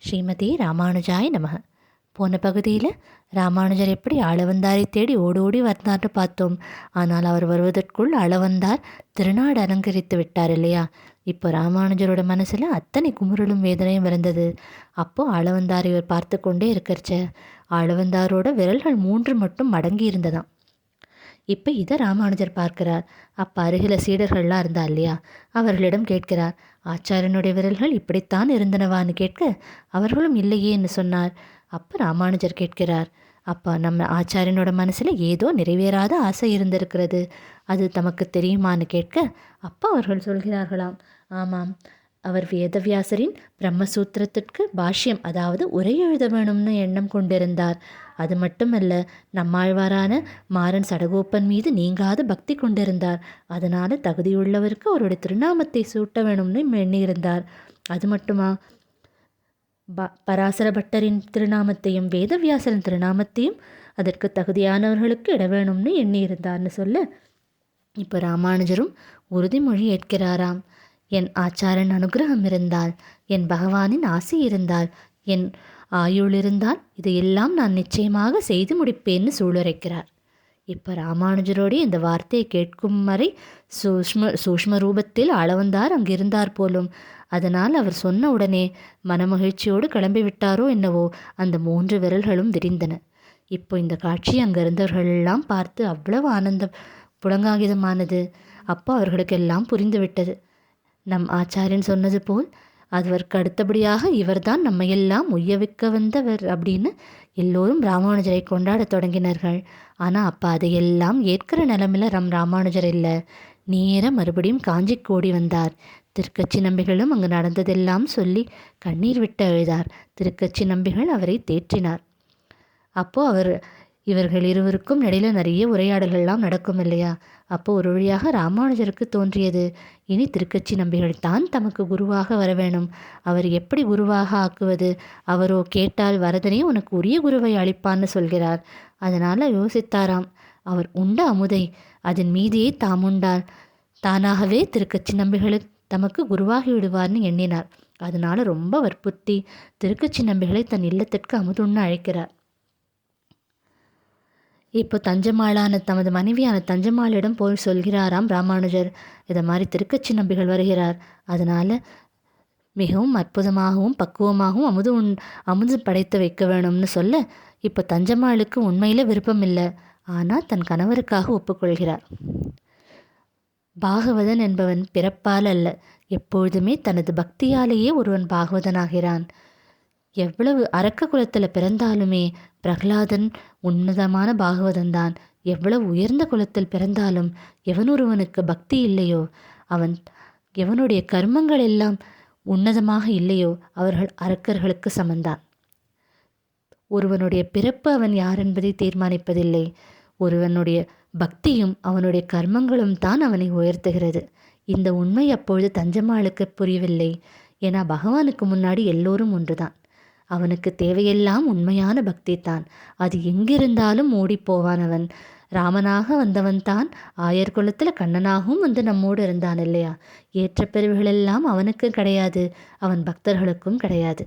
ஸ்ரீமதி ராமானுஜாய நமக. போன பகுதியில் ராமானுஜர் எப்படி ஆளவந்தாரை தேடி ஓடோடி வந்தார்னு பார்த்தோம். ஆனால் அவர் வருவதற்குள் ஆளவந்தார் திருநாடு அலங்கரித்து விட்டார் இல்லையா? இப்போ ராமானுஜரோட மனசில் அத்தனை குமுறலும் வேதனையும் இருந்தது. அப்போது ஆளவந்தாரை இவர் பார்த்து கொண்டே இருக்கிறச்ச ஆளவந்தாரோட விரல்கள் 3 மட்டும் மடங்கி இருந்ததாம். இப்போ இதை ராமானுஜர் பார்க்கிறார். அப்போ அருகில் சீடர்கள்லாம் இருந்தா இல்லையா, அவர்களிடம் கேட்கிறார், ஆச்சாரியனுடைய விரல்கள் இப்படித்தான் இருந்தனவான்னு கேட்க அவர்களும் இல்லையேன்னு சொன்னார். அப்போ ராமானுஜர் கேட்கிறார், அப்போ நம்ம ஆச்சாரியனோட மனசில் ஏதோ நிறைவேறாத ஆசை இருந்திருக்கிறது, அது தமக்கு தெரியுமான்னு கேட்க அப்போ அவர்கள் சொல்கிறார்களாம், ஆமாம், அவர் வேதவியாசரின் பிரம்மசூத்திரத்திற்கு பாஷ்யம், அதாவது உரை எழுத வேணும்னு எண்ணம் கொண்டிருந்தார். அது மட்டுமல்ல, நம்மாழ்வாரான மாறன் சடகோப்பன் மீது நீங்காத பக்தி கொண்டிருந்தார். அதனால் தகுதியுள்ளவருக்கு அவருடைய திருநாமத்தை சூட்ட வேணும்னு எண்ணியிருந்தார். அது மட்டுமா, பராசர பட்டரின் திருநாமத்தையும் வேதவியாசரின் திருநாமத்தையும் அதற்கு தகுதியானவர்களுக்கு இட வேணும்னு எண்ணியிருந்தார்னு சொல்ல இப்போ ராமானுஜரும் உறுதிமொழி ஏற்கிறாராம். என் ஆச்சாரன் அனுகிரகம் இருந்தால், என் பகவானின் ஆசி இருந்தால், என் ஆயுள் இருந்தால் இதையெல்லாம் நான் நிச்சயமாக செய்து முடிப்பேன்னு சூளுரைக்கிறார். இப்போ ராமானுஜரோடைய இந்த வார்த்தையை கேட்கும் வரை சூஷ்ம ரூபத்தில் ஆளவந்தார் அங்கிருந்தார் போலும். அதனால் அவர் சொன்ன உடனே மனமகிழ்ச்சியோடு கிளம்பி விட்டாரோ என்னவோ, அந்த 3 விரல்களும் விரிந்தன. இப்போ இந்த காட்சி அங்கே இருந்தவர்களெல்லாம் பார்த்து அவ்வளவு ஆனந்தம் புலங்காகிதமானது. அப்போ அவர்களுக்கெல்லாம் புரிந்துவிட்டது, நம் ஆச்சாரியன் சொன்னது போல் அதற்கு அடுத்தபடியாக இவர்தான் நம்மையெல்லாம் உய்யவிக்க வந்தவர் அப்படின்னு எல்லோரும் ராமானுஜரை கொண்டாட தொடங்கினார்கள். ஆனால் அப்போ அதையெல்லாம் ஏற்கிற நிலமில் ராமானுஜர் இல்லை, நேராக மறுபடியும் காஞ்சிக்கு ஓடி வந்தார். திருக்கச்சி நம்பிகளும் அங்கு நடந்ததெல்லாம் சொல்லி கண்ணீர் விட்டு அழுதார். திருக்கச்சி நம்பிகள் அவரை தேற்றினார். அப்போது இவர்கள் இருவருக்கும் இடையில நிறைய உரையாடல்கள்லாம் நடக்கும் இல்லையா? அப்போ ஒரு வழியாக ராமானுஜருக்கு தோன்றியது, இனி திருக்கச்சி நம்பிகள் தான் தமக்கு குருவாக வர வேணும். அவர் எப்படி குருவாக ஆக்குவது? அவரோ கேட்டால் வரதனே உனக்கு உரிய குருவை அளிப்பான்னு சொல்கிறார். அதனால் யோசித்தாராம், அவர் உண்ட அமுதை அதன் மீதியே தாமுண்டார், தானாகவே திருக்கச்சி நம்பிகளுக்கு தமக்கு குருவாகி விடுவார்னு எண்ணினார். அதனால ரொம்ப வற்புறுத்தி திருக்கச்சி நம்பிகளை தன் இல்லத்திற்கு அமுதுண்ண அழைக்கிறார். இப்போ தஞ்சமாளான தமது மனைவியான தஞ்சமாளிடம் போய் சொல்கிறாராம் ராமானுஜர், இதை மாதிரி திருக்கச்சி நம்பிகள் வருகிறார், அதனால் மிகவும் அற்புதமாகவும் பக்குவமாகவும் அமுது படைத்து வைக்க வேணும்னு சொல்ல இப்போ தஞ்சமாளுக்கு உண்மையில் விருப்பம் இல்லை. ஆனால் தன் கணவருக்காக ஒப்புக்கொள்கிறார். பாகவதன் என்பவன் பிறப்பால் அல்ல, எப்பொழுதுமே தனது பக்தியாலேயே ஒருவன் பாகவதனாகிறான். எவ்வளவு அரக்க குலத்தில் பிறந்தாலுமே பிரகலாதன் உன்னதமான பாகவதன்தான். எவ்வளவு உயர்ந்த குலத்தில் பிறந்தாலும் எவனொருவனுக்கு பக்தி இல்லையோ, எவனுடைய கர்மங்கள் எல்லாம் உன்னதமாக இல்லையோ அவர்கள் அரக்கர்களுக்கு சமந்தான். ஒருவனுடைய பிறப்பு அவன் யார் என்பதை தீர்மானிப்பதில்லை, ஒருவனுடைய பக்தியும் அவனுடைய கர்மங்களும் தான் அவனை உயர்த்துகிறது. இந்த உண்மை அப்பொழுது தஞ்சம்மாளுக்கு புரியவில்லை. ஏன்னா பகவானுக்கு முன்னாடி எல்லோரும் ஒன்றுதான். அவனுக்கு தேவையெல்லாம் உண்மையான பக்தி தான். அது எங்கிருந்தாலும் ஓடிப்போவான். அவன் ராமனாக வந்தவன் தான் ஆயர் குலத்தில் கண்ணனாகவும் வந்து நம்மோடு இருந்தான் இல்லையா? ஏற்ற பிரிவுகளெல்லாம் அவனுக்கு கிடையாது, அவன் பக்தர்களுக்கும் கிடையாது.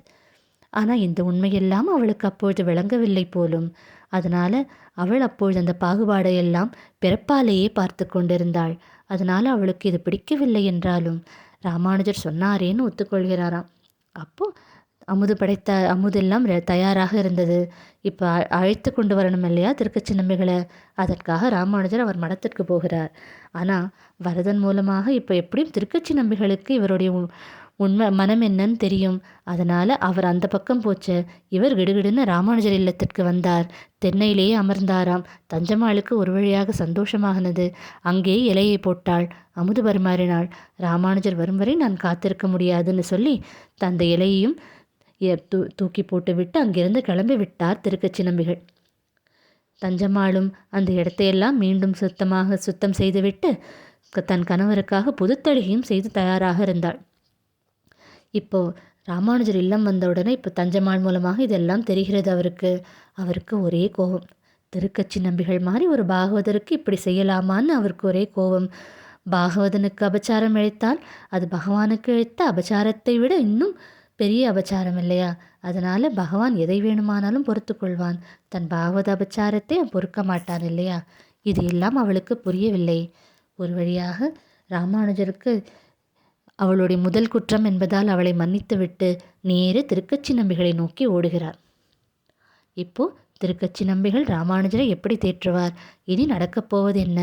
ஆனால் இந்த உண்மையெல்லாம் அவளுக்கு அப்பொழுது விளங்கவில்லை போலும். அதனால் அவள் அப்பொழுது அந்த பாகுபாடையெல்லாம் பிறப்பாலேயே பார்த்து கொண்டிருந்தாள். அதனால் அவளுக்கு இது பிடிக்கவில்லை என்றாலும் ராமானுஜர் சொன்னாரேன்னு ஒத்துக்கொள்கிறாராம். அப்போது அமுதெல்லாம் தயாராக இருந்தது. இப்போ அழைத்து கொண்டு வரணும் இல்லையா திருக்கச்சி நம்பிகளை? அதற்காக ராமானுஜர் அவர் மடத்திற்கு போகிறார். ஆனால் வரதன் மூலமாக இப்போ எப்படியும் திருக்கச்சி நம்பிகளுக்கு இவருடைய உண்மை மனம் என்னன்னு தெரியும். அதனால் அவர் அந்த பக்கம் போச்ச, இவர் கிடுகிடுன்னு ராமானுஜர் இல்லத்திற்கு வந்தார். தென்னையிலேயே அமர்ந்தாராம். தஞ்சம்மாளுக்கு ஒரு வழியாக சந்தோஷமாகினது. அங்கே இலையை போட்டாள், அமுது பரிமாறினாள். ராமானுஜர் வரும் வரை நான் காத்திருக்க முடியாதுன்னு சொல்லி தந்த இலையையும் தூக்கி போட்டு விட்டு அங்கிருந்து கிளம்பி விட்டார் திருக்கச்சி நம்பிகள். தஞ்சம்மாளும் அந்த இடத்தையெல்லாம் மீண்டும் சுத்தம் செய்துவிட்டு தன் கணவருக்காக புதுத்தளிகையும் செய்து தயாராக இருந்தாள். இப்போ ராமானுஜர் இல்லம் வந்தவுடனே இப்போ தஞ்சம்மாள் மூலமாக இதெல்லாம் தெரிகிறது அவருக்கு ஒரே கோபம். திருக்கச்சி நம்பிகள் மாதிரி ஒரு பாகவதருக்கு இப்படி செய்யலாமான்னு அவருக்கு ஒரே கோபம். பாகவதனுக்கு அபச்சாரம் இழைத்தால் அது பகவானுக்கு இழைத்த அபச்சாரத்தை விட இன்னும் பெரிய அபச்சாரம் இல்லையா? அதனால் பகவான் எதை வேணுமானாலும் பொறுத்து கொள்வான். தன் பாகவத அபச்சாரத்தை பொறுக்க மாட்டான் இல்லையா? இது எல்லாம் அவளுக்கு புரியவில்லை. ஒரு வழியாக ராமானுஜருக்கு அவளுடைய முதல் குற்றம் என்பதால் அவளை மன்னித்துவிட்டு நேரே திருக்கச்சி நம்பிகளை நோக்கி ஓடுகிறார். இப்போ திருக்கச்சி நம்பிகள் ராமானுஜரை எப்படி தேற்றுவார்? இனி நடக்கப் போவது என்ன?